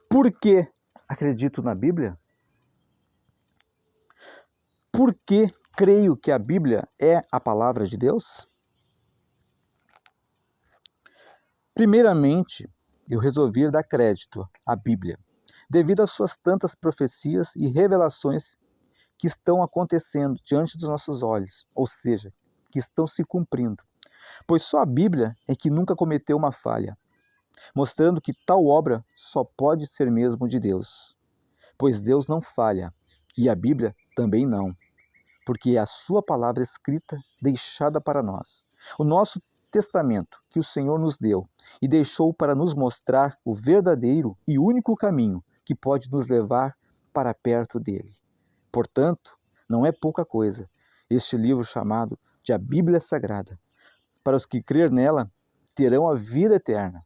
Por que acredito na Bíblia? Por que creio que a Bíblia é a palavra de Deus? Primeiramente, eu resolvi dar crédito à Bíblia, devido às suas tantas profecias e revelações que estão acontecendo diante dos nossos olhos, ou seja, que estão se cumprindo. Pois só a Bíblia é que nunca cometeu uma falha, mostrando que tal obra só pode ser mesmo de Deus. Pois Deus não falha, e a Bíblia também não, porque é a sua palavra escrita, deixada para nós. O nosso testamento que o Senhor nos deu e deixou para nos mostrar o verdadeiro e único caminho que pode nos levar para perto dele. Portanto, não é pouca coisa este livro chamado de a Bíblia Sagrada. Para os que crer nela, terão a vida eterna,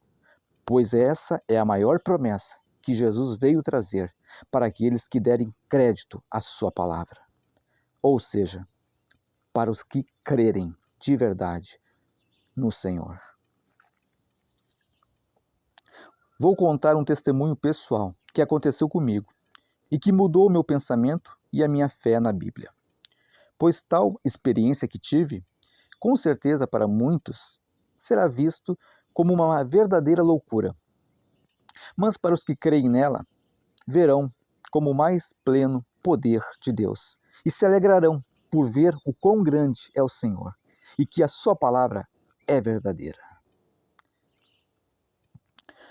pois essa é a maior promessa que Jesus veio trazer para aqueles que derem crédito à sua palavra. Ou seja, para os que crerem de verdade no Senhor. Vou contar um testemunho pessoal que aconteceu comigo e que mudou o meu pensamento e a minha fé na Bíblia. Pois tal experiência que tive, com certeza para muitos, será visto como uma verdadeira loucura. Mas para os que creem nela, verão como o mais pleno poder de Deus e se alegrarão por ver o quão grande é o Senhor e que a sua palavra é verdadeira.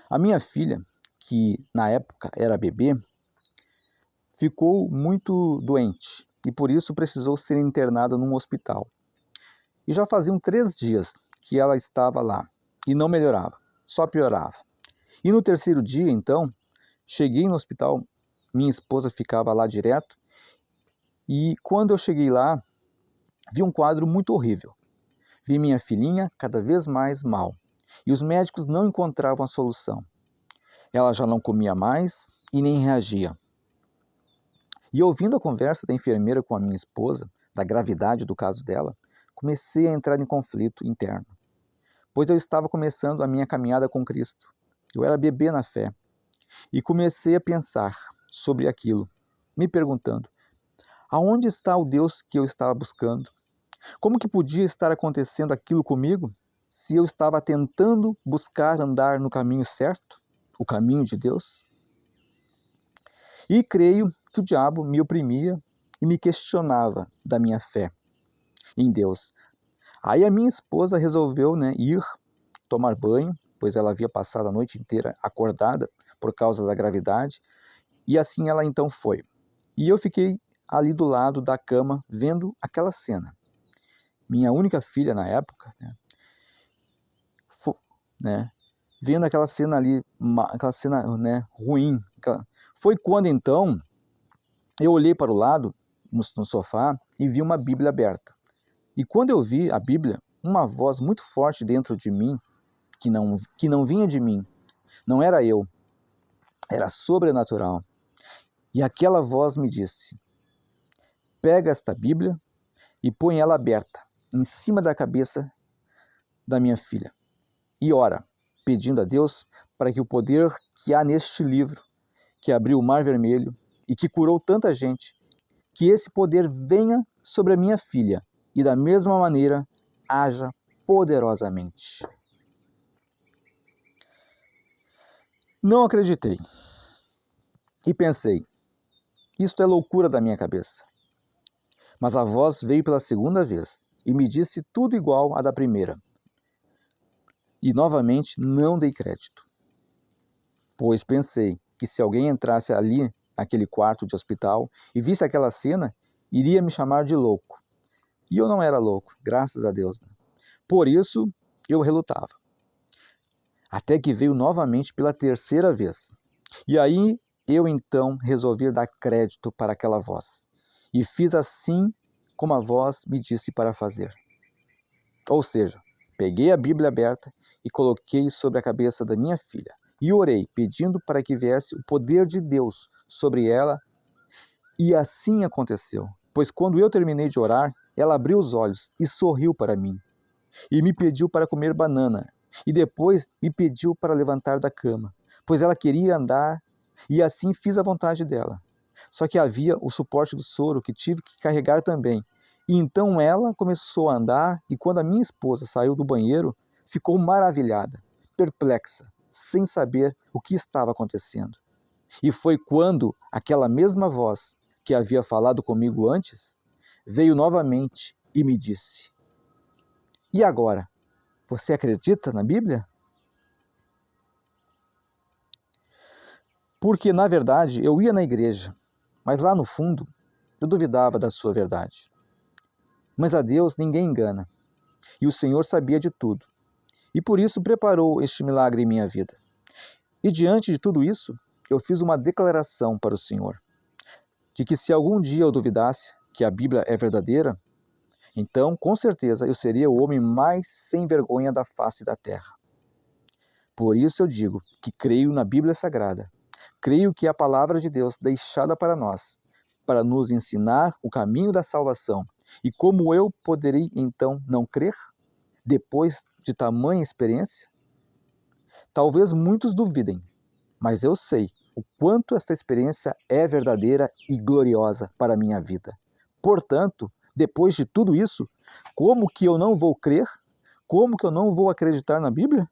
A minha filha, que na época era bebê, ficou muito doente e por isso precisou ser internada num hospital. E já faziam 3 dias que ela estava lá e não melhorava, só piorava. E no terceiro dia, então, cheguei no hospital, minha esposa ficava lá direto, e quando eu cheguei lá, vi um quadro muito horrível. Vi minha filhinha cada vez mais mal, e os médicos não encontravam a solução. Ela já não comia mais e nem reagia. E ouvindo a conversa da enfermeira com a minha esposa, da gravidade do caso dela, comecei a entrar em conflito interno, pois eu estava começando a minha caminhada com Cristo. Eu era bebê na fé, e comecei a pensar sobre aquilo, me perguntando, aonde está o Deus que eu estava buscando? Como que podia estar acontecendo aquilo comigo, se eu estava tentando buscar andar no caminho certo, o caminho de Deus? E creio que o diabo me oprimia e me questionava da minha fé em Deus. Aí a minha esposa resolveu, ir tomar banho, pois ela havia passado a noite inteira acordada por causa da gravidade, e assim ela então foi. E eu fiquei ali do lado da cama vendo aquela cena. Minha única filha na época, vendo aquela cena ali, aquela cena ruim. Foi quando então eu olhei para o lado, no sofá, e vi uma Bíblia aberta. E quando eu vi a Bíblia, uma voz muito forte dentro de mim, que não vinha de mim, não era eu, era sobrenatural. E aquela voz me disse, pega esta Bíblia e põe ela aberta, em cima da cabeça da minha filha. E ora, pedindo a Deus para que o poder que há neste livro, que abriu o Mar Vermelho e que curou tanta gente, que esse poder venha sobre a minha filha e da mesma maneira haja poderosamente. Não acreditei e pensei, isto é loucura da minha cabeça. Mas a voz veio pela segunda vez e me disse tudo igual à da primeira. E novamente não dei crédito, pois pensei que se alguém entrasse ali naquele quarto de hospital e visse aquela cena, iria me chamar de louco. E eu não era louco, graças a Deus. Por isso, eu relutava. Até que veio novamente pela terceira vez. E aí, eu então resolvi dar crédito para aquela voz. E fiz assim como a voz me disse para fazer. Ou seja, peguei a Bíblia aberta e coloquei sobre a cabeça da minha filha. E orei, pedindo para que viesse o poder de Deus sobre ela. E assim aconteceu. Pois quando eu terminei de orar, ela abriu os olhos e sorriu para mim. E me pediu para comer banana. E depois me pediu para levantar da cama, pois ela queria andar e assim fiz a vontade dela. Só que havia o suporte do soro que tive que carregar também. E então ela começou a andar, e quando a minha esposa saiu do banheiro, ficou maravilhada, perplexa, sem saber o que estava acontecendo. E foi quando aquela mesma voz que havia falado comigo antes veio novamente e me disse: E agora? Você acredita na Bíblia? Porque, na verdade, eu ia na igreja, mas lá no fundo eu duvidava da sua verdade. Mas a Deus ninguém engana, e o Senhor sabia de tudo, e por isso preparou este milagre em minha vida. E diante de tudo isso, eu fiz uma declaração para o Senhor, de que se algum dia eu duvidasse que a Bíblia é verdadeira, então, com certeza, eu seria o homem mais sem vergonha da face da terra. Por isso eu digo que creio na Bíblia Sagrada. Creio que é a palavra de Deus deixada para nós, para nos ensinar o caminho da salvação. E como eu poderei então não crer, depois de tamanha experiência? Talvez muitos duvidem, mas eu sei o quanto esta experiência é verdadeira e gloriosa para a minha vida. Portanto, depois de tudo isso, como que eu não vou crer? Como que eu não vou acreditar na Bíblia?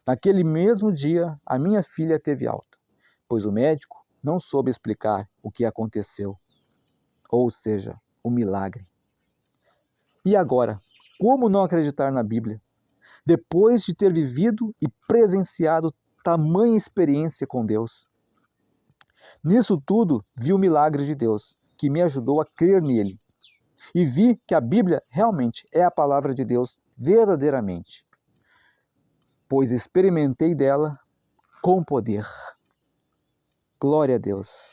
Naquele mesmo dia, a minha filha teve alta, pois o médico não soube explicar o que aconteceu, ou seja, o milagre. E agora, como não acreditar na Bíblia? Depois de ter vivido e presenciado tamanha experiência com Deus. Nisso tudo, vi o milagre de Deus, que me ajudou a crer nele. E vi que a Bíblia realmente é a palavra de Deus verdadeiramente, pois experimentei dela com poder. Glória a Deus.